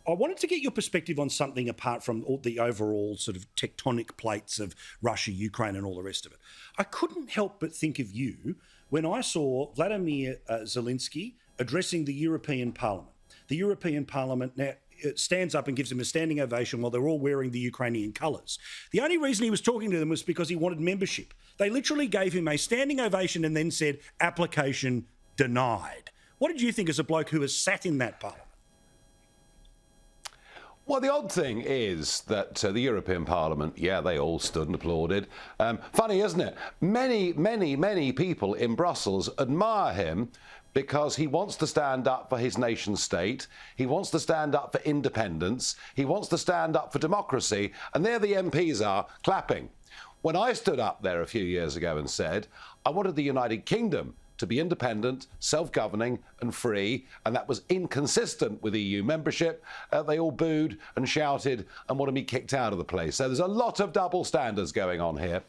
I wanted to get your perspective on something apart from all the overall sort of tectonic plates of Russia, Ukraine and all the rest of it. I couldn't help but think of you when I saw Vladimir Zelensky addressing the European Parliament. The European Parliament now stands up and gives him a standing ovation while they're all wearing the Ukrainian colours. The only reason he was talking to them was because he wanted membership. They literally gave him a standing ovation and then said, application denied. What did you think as a bloke who has sat in that parliament? Well, the odd thing is that the European Parliament, they all stood and applauded. Funny, isn't it? Many people in Brussels admire him because he wants to stand up for his nation state, he wants to stand up for independence, he wants to stand up for democracy, and there the MPs are clapping. When I stood up there a few years ago and said I wanted the United Kingdom to be independent, self-governing and free, and that was inconsistent with EU membership, they all booed and shouted and wanted me kicked out of the place. So there's a lot of double standards going on here.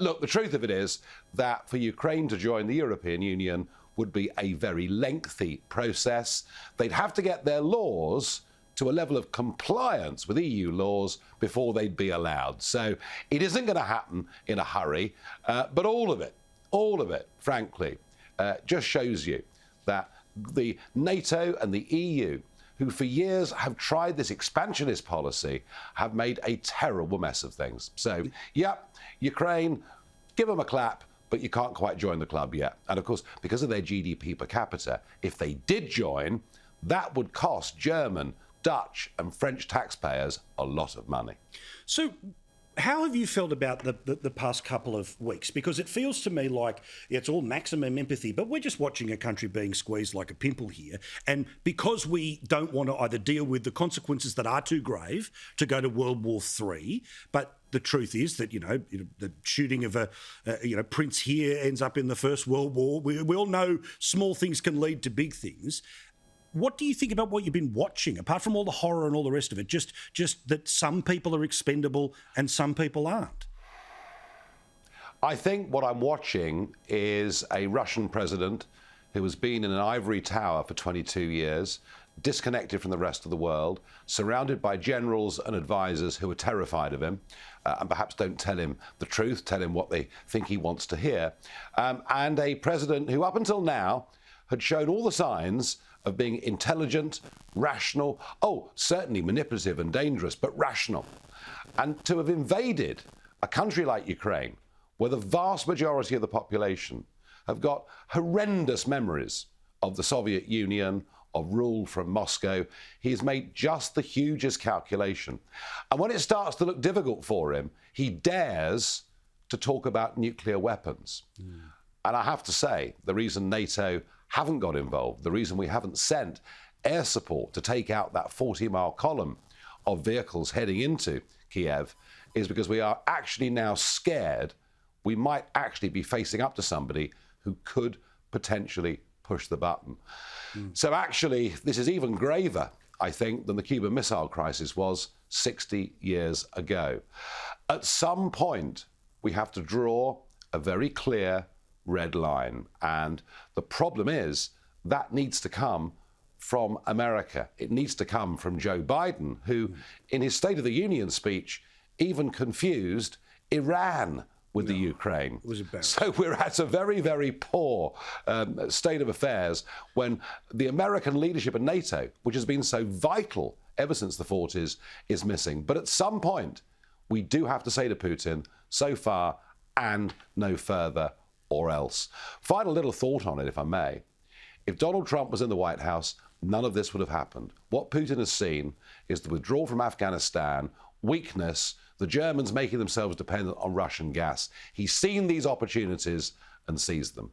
Look, the truth of it is that for Ukraine to join the European Union would be a very lengthy process. They'd have to get their laws to a level of compliance with EU laws before they'd be allowed. So it isn't going to happen in a hurry, but all of it, frankly, just shows you that the NATO and the EU, who for years have tried this expansionist policy, have made a terrible mess of things. So, Ukraine, give them a clap, but you can't quite join the club yet. And of course, because of their GDP per capita, if they did join, that would cost German, Dutch and French taxpayers a lot of money. So how have you felt about the past couple of weeks? Because it feels to me like it's all maximum empathy, but we're just watching a country being squeezed like a pimple here. And because we don't want to either deal with the consequences that are too grave to go to World War III, but the truth is that, the shooting of a prince here ends up in the First World War. We all know small things can lead to big things. What do you think about what you've been watching, apart from all the horror and all the rest of it? Just that some people are expendable and some people aren't. I think what I'm watching is a Russian president who has been in an ivory tower for 22 years, disconnected from the rest of the world, surrounded by generals and advisors who are terrified of him and perhaps don't tell him the truth, tell him what they think he wants to hear, and a president who up until now had shown all the signs of being intelligent, rational, certainly manipulative and dangerous, but rational. And to have invaded a country like Ukraine, where the vast majority of the population have got horrendous memories of the Soviet Union, of rule from Moscow, he has made just the hugest calculation. And when it starts to look difficult for him, he dares to talk about nuclear weapons. And I have to say, the reason NATO haven't got involved, the reason we haven't sent air support to take out that 40-mile column of vehicles heading into Kiev is because we are actually now scared we might actually be facing up to somebody who could potentially push the button. So actually, this is even graver, I think, than the Cuban Missile Crisis was 60 years ago. At some point, we have to draw a very clear red line. And the problem is that needs to come from America. It needs to come from Joe Biden, who, in his State of the Union speech, even confused Iran with the Ukraine. It was embarrassing. So we're at a very, very poor state of affairs when the American leadership in NATO, which has been so vital ever since the 40s, is missing. But at some point, we do have to say to Putin, so far and no further, or else. Final little thought on it, if I may. If Donald Trump was in the White House, none of this would have happened. What Putin has seen is the withdrawal from Afghanistan, weakness, the Germans making themselves dependent on Russian gas. He's seen these opportunities and seized them.